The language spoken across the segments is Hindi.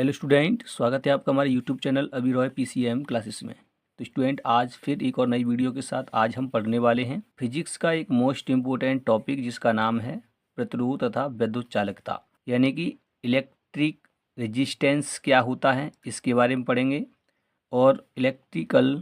हेलो स्टूडेंट, स्वागत है आपका हमारे यूट्यूब चैनल अभी रॉय पीसीएम क्लासेस में। तो स्टूडेंट, आज फिर एक और नई वीडियो के साथ आज हम पढ़ने वाले हैं फिजिक्स का एक मोस्ट इम्पोर्टेंट टॉपिक जिसका नाम है प्रतिरोध तथा विद्युत चालकता, यानी कि इलेक्ट्रिक रेजिस्टेंस क्या होता है इसके बारे में पढ़ेंगे और इलेक्ट्रिकल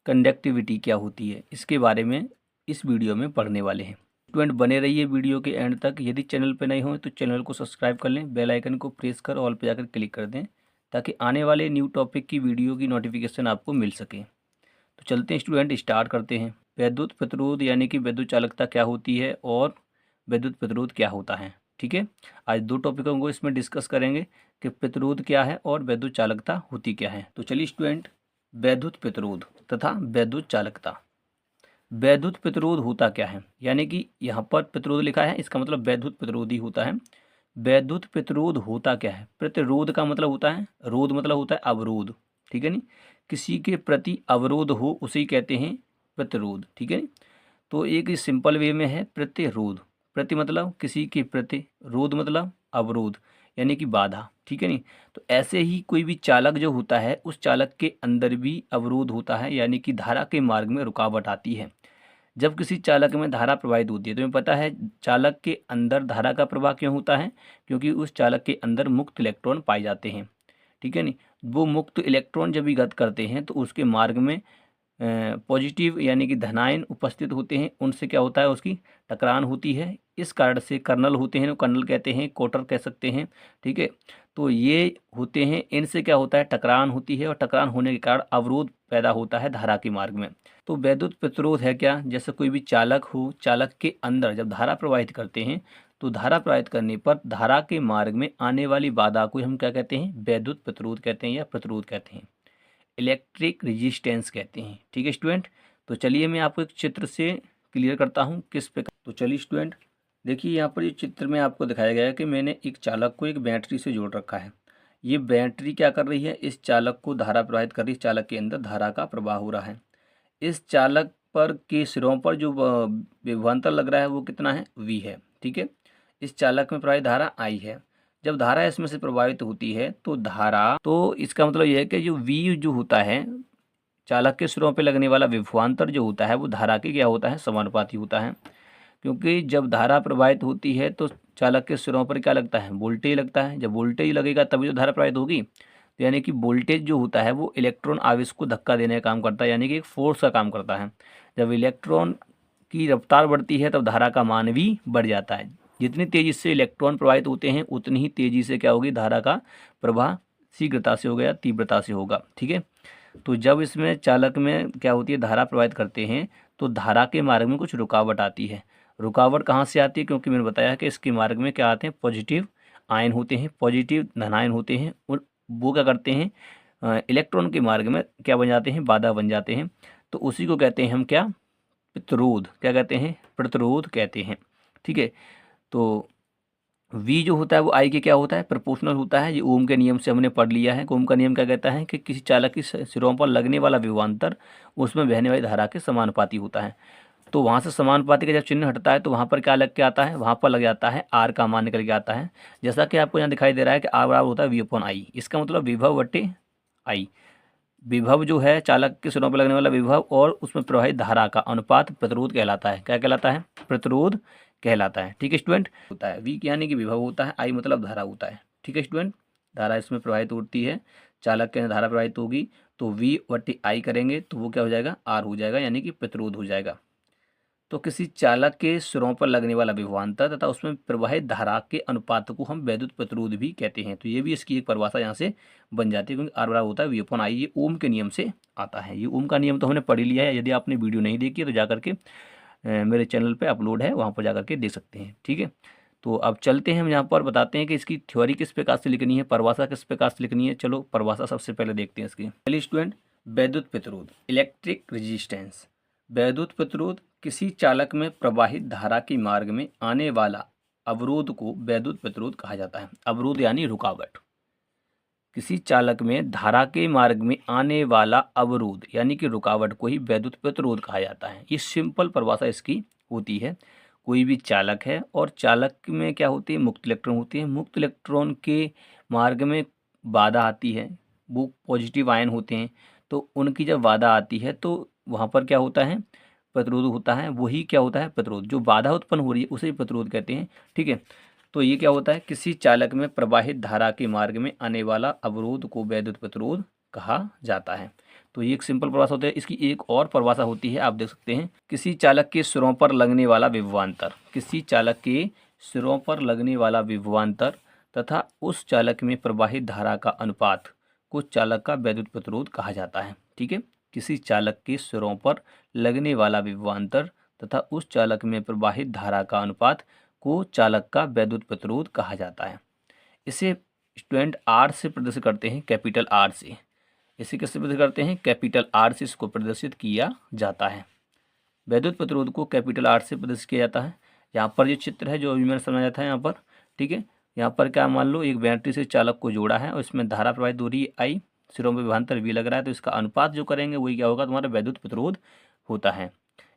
कंडक्टिविटी क्या होती है इसके बारे में इस वीडियो में पढ़ने वाले हैं। स्टूडेंट, बने रहिए वीडियो के एंड तक। यदि चैनल पर नए हो तो चैनल को सब्सक्राइब कर लें, बेल आइकन को प्रेस कर ऑल पे जाकर क्लिक कर दें ताकि आने वाले न्यू टॉपिक की वीडियो की नोटिफिकेशन आपको मिल सके। तो चलते हैं स्टूडेंट, स्टार्ट करते हैं। विद्युत प्रतिरोध यानी कि विद्युत चालकता क्या होती है और विद्युत प्रतिरोध क्या होता है। ठीक है, आज दो टॉपिकों को इसमें डिस्कस करेंगे कि प्रतिरोध क्या है और विद्युत चालकता होती क्या है। तो चलिए स्टूडेंट, विद्युत प्रतिरोध तथा विद्युत चालकता। वैद्युत प्रतिरोध होता क्या है, यानी कि यहाँ पर प्रतिरोध लिखा है, इसका मतलब वैद्युत प्रतिरोध ही होता है। वैद्युत प्रतिरोध होता क्या है? प्रतिरोध का मतलब होता है, रोध मतलब होता है अवरोध। ठीक है नी, किसी के प्रति अवरोध हो उसे कहते हैं प्रतिरोध। ठीक है नी, तो एक सिंपल वे में है प्रतिरोध। प्रति मतलब किसी के प्रति, रोध मतलब अवरोध यानी कि बाधा। ठीक है नी, तो ऐसे ही कोई भी चालक जो होता है उस चालक के अंदर भी अवरोध होता है, यानी कि धारा के मार्ग में रुकावट आती है। जब किसी चालक में धारा प्रवाहित होती है, तो हमें पता है चालक के अंदर धारा का प्रवाह क्यों होता है, क्योंकि उस चालक के अंदर मुक्त इलेक्ट्रॉन पाए जाते हैं। ठीक है नी, वो मुक्त इलेक्ट्रॉन जब भी गति करते हैं तो उसके मार्ग में पॉजिटिव यानी कि धनायन उपस्थित होते हैं, उनसे क्या होता है, उसकी टकरान होती है। इस कारण से कर्नल होते हैं, कर्नल कहते हैं, कोटर कह सकते हैं। ठीक है, तो ये होते हैं, इनसे क्या होता है, टकरान होती है और टकरान होने के कारण अवरोध पैदा होता है धारा के मार्ग में। तो वैद्युत प्रतिरोध है क्या? जैसे कोई भी चालक हो, चालक के अंदर जब धारा प्रवाहित करते हैं तो धारा प्रवाहित करने पर धारा के मार्ग में आने वाली बाधा को हम क्या कहते हैं, वैद्युत प्रतिरोध कहते हैं या प्रतिरोध कहते हैं, इलेक्ट्रिक रेजिस्टेंस कहते हैं। ठीक है स्टूडेंट, तो चलिए मैं आपको एक चित्र से क्लियर करता हूँ किस प्रकार। तो चलिए स्टूडेंट, देखिए यहाँ पर ये चित्र में आपको दिखाया गया है कि मैंने एक चालक को एक बैटरी से जोड़ रखा है। ये बैटरी क्या कर रही है, इस चालक को धारा प्रवाहित कर रही है, चालक के अंदर धारा का प्रवाह हो रहा है। इस चालक पर के सिरों पर जो विभवांतर लग रहा है वो कितना है, V है। ठीक है, इस चालक में प्रवाहित धारा I है। जब धारा इसमें से प्रवाहित होती है तो धारा, तो इसका मतलब यह है कि जो V जो होता है, चालक के सिरों पे लगने वाला विभवांतर जो होता है वो धारा के क्या होता है, समानुपाती होता है। क्योंकि जब धारा प्रवाहित होती है तो चालक के सिरों पर क्या लगता है, वोल्टेज लगता है। जब वोल्टेज लगेगा तभी तो धारा प्रवाहित होगी। तो यानी कि वोल्टेज जो होता है वो इलेक्ट्रॉन आवेश को धक्का देने का काम करता है, यानी कि एक फोर्स का काम करता है। जब इलेक्ट्रॉन की रफ्तार बढ़ती है तब धारा का मान भी बढ़ जाता है। जितनी तेजी से इलेक्ट्रॉन प्रवाहित होते हैं उतनी ही तेजी से क्या होगी, धारा का प्रवाह शीघ्रता से होगा या तीव्रता से होगा। ठीक है, तो जब इसमें चालक में क्या होती है, धारा प्रवाहित करते हैं तो धारा के मार्ग में कुछ रुकावट आती है। रुकावट कहाँ से आती है, क्योंकि मैंने बताया कि इसके मार्ग में क्या आते हैं, पॉजिटिव आयन होते हैं, पॉजिटिव धनायन होते हैं, और वो क्या करते हैं, इलेक्ट्रॉन के मार्ग में क्या बन जाते हैं, बाधा बन जाते हैं। तो उसी को कहते हैं हम क्या, प्रतिरोध। क्या कहते हैं, प्रतिरोध कहते हैं। ठीक है, तो V जो होता है वो I के क्या होता है, प्रोपोर्शनल होता है। ये ओम के नियम से हमने पढ़ लिया है। ओम का नियम क्या कहता है कि किसी चालक की सिरों पर लगने वाला विभवांतर उसमें बहने वाली धारा के समानुपाती होता है। तो वहाँ से समानुपाती का जब चिन्ह हटता है तो वहाँ पर क्या लग के आता है, वहाँ पर लग जाता है R का मान निकल के आता है। जैसा कि आपको यहाँ दिखाई दे रहा है कि R बराबर होता है V/I। इसका मतलब विभव बटे I। विभव जो है चालक के सिरों पर लगने वाला विभव और उसमें प्रवाहित धारा का अनुपात प्रतिरोध कहलाता है। क्या कहलाता है, प्रतिरोध कहलाता है। ठीक है स्टूडेंट, होता है V यानी कि विभव होता है, I मतलब धारा होता है। ठीक है स्टूडेंट, धारा इसमें प्रवाहित होती है, चालक के अंदर धारा प्रवाहित होगी तो V/I करेंगे तो वो क्या हो जाएगा, R हो जाएगा, यानी कि प्रतिरोध हो जाएगा। तो किसी चालक के सिरों पर लगने वाला विभवांतर तथा उसमें प्रवाहित धारा के अनुपात को हम वैद्युत प्रतिरोध भी कहते हैं। तो ये भी इसकी एक परिभाषा यहाँ से बन जाती है, क्योंकि R बराबर होता है V/I। ये ओम के नियम से आता है। ये ओम का नियम तो हमने पढ़ ही लिया है। यदि आपने वीडियो नहीं देखी है तो जाकर के मेरे चैनल पे अपलोड है, वहाँ पर जाकर के देख सकते हैं। ठीक है, तो अब चलते हैं, हम यहाँ पर बताते हैं कि इसकी थ्योरी किस प्रकार से लिखनी है, परिभाषा किस प्रकार से लिखनी है। चलो परिभाषा सबसे पहले देखते हैं इसकी। चलिए स्टूडेंट, वैद्युत प्रतिरोध, इलेक्ट्रिक रेजिस्टेंस। वैद्युत प्रतिरोध किसी चालक में प्रवाहित धारा के मार्ग में आने वाला अवरोध को वैद्युत प्रतिरोध कहा जाता है। अवरोध यानी रुकावट। किसी चालक में धारा के मार्ग में आने वाला अवरोध यानी कि रुकावट को ही वैद्युत प्रतिरोध कहा जाता है। ये सिंपल परिभाषा इसकी होती है। कोई भी चालक है और चालक में क्या होती है, मुक्त इलेक्ट्रॉन होती है। मुक्त इलेक्ट्रॉन के मार्ग में बाधा आती है, वो पॉजिटिव आयन होते हैं, तो उनकी जब बाधा आती है तो वहाँ पर क्या होता है, प्रतिरोध होता है। वही क्या होता है, प्रतिरोध। जो बाधा उत्पन्न हो रही है उसे प्रतिरोध कहते हैं। ठीक है, तो ये क्या होता है, किसी चालक में प्रवाहित धारा के मार्ग में आने वाला अवरोध को वैद्युत प्रतिरोध कहा जाता है। तो ये एक सिंपल परिभाषा होती है। इसकी एक और परिभाषा होती है, आप देख सकते हैं, किसी चालक के सिरों पर लगने वाला विभवांतर, किसी चालक के सिरों पर लगने वाला विभवांतर तथा उस चालक में प्रवाहित धारा का अनुपात को चालक का वैद्युत प्रतिरोध कहा जाता है। ठीक है, किसी चालक के सिरों पर लगने वाला विभवांतर तथा उस चालक में प्रवाहित धारा का अनुपात को चालक का वैद्युत प्रतिरोध कहा जाता है। इसे स्टूडेंट आर से प्रदर्शित करते हैं, कैपिटल आर से। इसे किससे प्रदर्शित करते हैं, कैपिटल आर से इसको प्रदर्शित किया जाता है। वैद्युत प्रतिरोध को कैपिटल आर से प्रदर्शित किया जाता है। यहाँ पर जो चित्र है जो अभी मैंने समझाया था यहाँ पर, ठीक है, यहाँ पर क्या मान लो एक बैटरी से चालक को जोड़ा है और इसमें धारा प्रवाहित हो रही है आई, सिरों में विभवांतर वी लग रहा है, तो इसका अनुपात जो करेंगे वही क्या होगा, तुम्हारा वैद्युत प्रतिरोध होता है।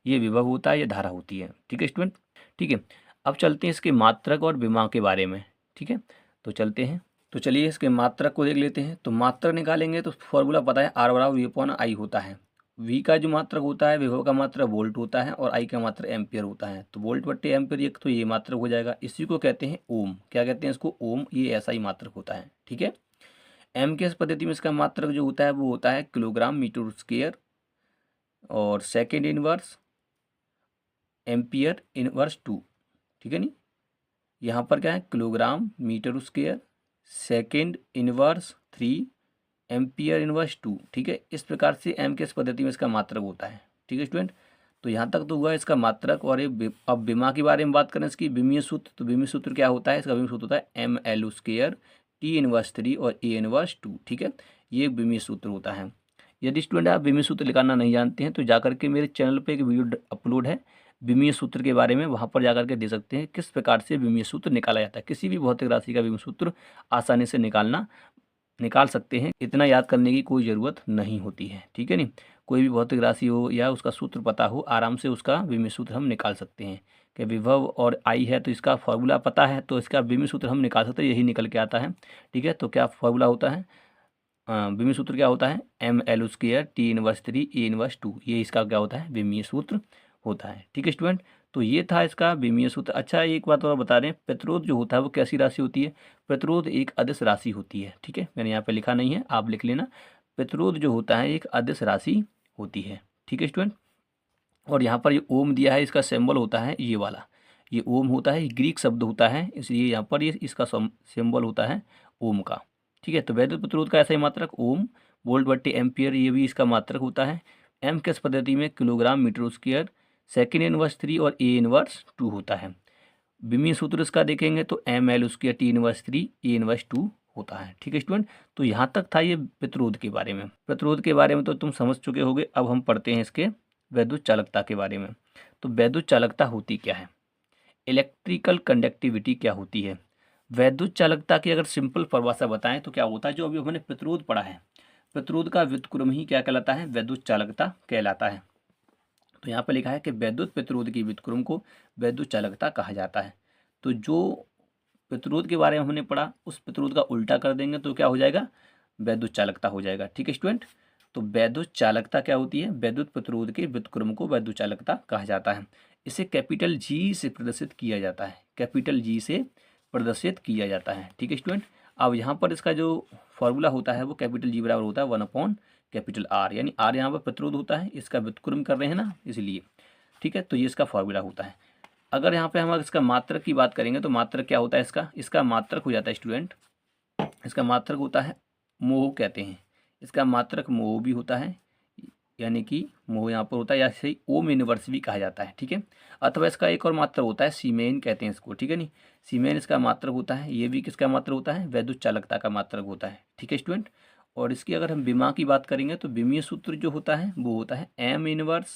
ये विभव होता है, ये धारा होती है। ठीक है स्टूडेंट, ठीक है। अब चलते हैं इसके मात्रक और विमा के बारे में। ठीक है, तो चलते हैं, तो चलिए इसके मात्रक को देख लेते हैं। तो मात्रक निकालेंगे तो फॉर्मूला पता है, आर बराबर वी अपॉन आई होता है। वी का जो मात्रक होता है, विभव का मात्रक वोल्ट होता है और आई का मात्रक एम्पियर होता है। तो वोल्ट बट्टे एम्पियर एक तो ये मात्रक हो जाएगा। इसी को कहते हैं ओम। क्या कहते हैं इसको, ओम। ये ऐसा ही मात्रक होता है। ठीक है, एम के एस पद्धति में इसका मात्रक जो होता है वो होता है किलोग्राम मीटर स्क्वायर और सेकेंड इनवर्स एम्पियर इनवर्स 2। ठीक है नी, यहाँ पर क्या है, kilogram metre square second inverse 3 ampere inverse 2। ठीक है, इस प्रकार से एम के एस पद्धति में इसका मात्रक होता है। ठीक है स्टूडेंट, तो यहाँ तक तो हुआ इसका मात्रक। और ये अब विमा के बारे में बात करें, इसकी विमीय सूत्र। तो विमीय सूत्र क्या होता है, इसका विमीय सूत्र होता है M L square T inverse 3 और ए इनवर्स 2। ठीक है, ये विमीय सूत्र होता है। यदि स्टूडेंट आप विमीय सूत्र निकालना नहीं जानते हैं तो जाकर के मेरे चैनल पे एक वीडियो अपलोड है विमीय सूत्र के बारे में, वहाँ पर जाकर के दे सकते हैं किस प्रकार से विमीय सूत्र निकाला जाता है। किसी भी भौतिक राशि का विमीय सूत्र आसानी से निकाल सकते हैं, इतना याद करने की कोई ज़रूरत नहीं होती है। ठीक है नी, कोई भी भौतिक राशि हो या उसका सूत्र पता हो, आराम से उसका विमीय सूत्र हम निकाल सकते हैं। कि विभव और आई है तो इसका फॉर्मूला पता है तो इसका विमीय सूत्र हम निकाल सकते हैं, यही निकल के आता है। ठीक है, तो क्या फॉर्मूला होता है, विमीय सूत्र क्या होता है, M L square T inverse 3 A inverse 2। ये इसका क्या होता है, विमीय सूत्र होता है। ठीक है स्टूडेंट, तो ये था इसका विमीय सूत्र। अच्छा, एक बात और बता दें, प्रतिरोध जो होता है वो कैसी राशि होती है, प्रतिरोध एक अदिश राशि होती है। ठीक है, मैंने यहाँ पे लिखा नहीं है, आप लिख लेना। प्रतिरोध जो होता है एक अदिश राशि होती है। ठीक है स्टूडेंट, और यहाँ पर ये ओम दिया है, इसका सिंबल होता है ये वाला, ये ओम होता है, ग्रीक शब्द होता है, इसलिए यहाँ पर ये इसका सिंबल होता है ओम का। ठीक है, तो वैद्युत प्रतिरोध का ऐसा ही मात्रक ओम, वोल्ट बट्टे एम्पियर ये भी इसका मात्रक होता है। एम किस पद्धति में kilogram metre square second inverse 3 और ए इनवर्स 2 होता है। विमीय सूत्र इसका देखेंगे तो M L square T inverse 3 A inverse 2 होता है। ठीक है स्टूडेंट, तो यहाँ तक था ये प्रतिरोध के बारे में। प्रतिरोध के बारे में तो तुम समझ चुके होगे। अब हम पढ़ते हैं इसके वैद्युत चालकता के बारे में। तो वैद्युत चालकता होती क्या है, इलेक्ट्रिकल कंडक्टिविटी क्या होती है। वैद्युत चालकता की अगर सिंपल परिभाषा बताएं तो क्या होता है, जो अभी हमने प्रतिरोध पढ़ा है, प्रतिरोध का व्युत्क्रम ही क्या कहलाता है, वैद्युत चालकता कहलाता है। तो यहाँ पर लिखा है कि वैद्युत प्रतिरोध की व्युत्क्रम को वैद्युत चालकता कहा जाता है। तो जो प्रतिरोध के बारे में हमने पढ़ा उस प्रतिरोध का उल्टा कर देंगे तो क्या हो जाएगा, वैद्युत चालकता हो जाएगा। ठीक है स्टूडेंट, तो वैद्युत चालकता क्या होती है, वैद्युत प्रतिरोध के व्युत्क्रम को वैद्युत चालकता कहा जाता है। इसे कैपिटल जी से प्रदर्शित किया जाता है, कैपिटल जी से प्रदर्शित किया जाता है। ठीक है स्टूडेंट, अब यहाँ पर इसका जो फॉर्मूला होता है वो कैपिटल जी बराबर होता है 1 कैपिटल आर, यानी आर यहाँ पर प्रतिरोध होता है, इसका व्युत्क्रम कर रहे हैं ना इसलिए। ठीक है, तो ये इसका फॉर्मूला होता है। अगर यहाँ पे हम इसका मात्रक की बात करेंगे तो मात्रक क्या होता है इसका मात्रक हो जाता है स्टूडेंट, इसका मात्रक होता है मोह कहते हैं, इसका मात्रक मोह भी होता है, यानी कि मोह यहाँ पर होता है, या इसे ओम इनवर्स भी कहा जाता है। ठीक है, अथवा इसका एक और मात्रक होता है सीमेन कहते हैं इसको। ठीक है नी, सीमेन इसका मात्रक होता है, ये भी किसका मात्रक होता है, वैद्युत चालकता का मात्रक होता है। ठीक है स्टूडेंट, और इसकी अगर हम विमा की बात करेंगे तो विमीय सूत्र जो होता है वो होता है एम इनवर्स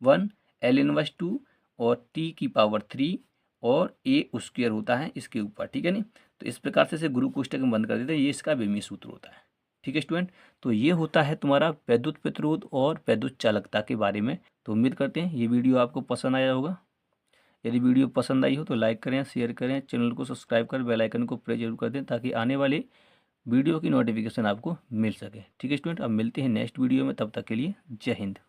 1 एल इनवर्स 2 और टी की पावर 3 और ए स्क्वायर होता है इसके ऊपर। ठीक है नी, तो इस प्रकार से इसे गुरु कोष्टक में बंद कर देते हैं, ये इसका विमीय सूत्र होता है। ठीक है स्टूडेंट, तो ये होता है तुम्हारा वैद्युत प्रतिरोध और वैद्युत चालकता के बारे में। तो उम्मीद करते हैं ये वीडियो आपको पसंद आया होगा। यदि वीडियो पसंद आई हो तो लाइक करें, शेयर करें, चैनल को सब्सक्राइब कर बेल आइकन को प्रेस जरूर कर दें ताकि आने वाले वीडियो की नोटिफिकेशन आपको मिल सके। ठीक है स्टूडेंट, अब मिलते हैं नेक्स्ट वीडियो में, तब तक के लिए जय हिंद।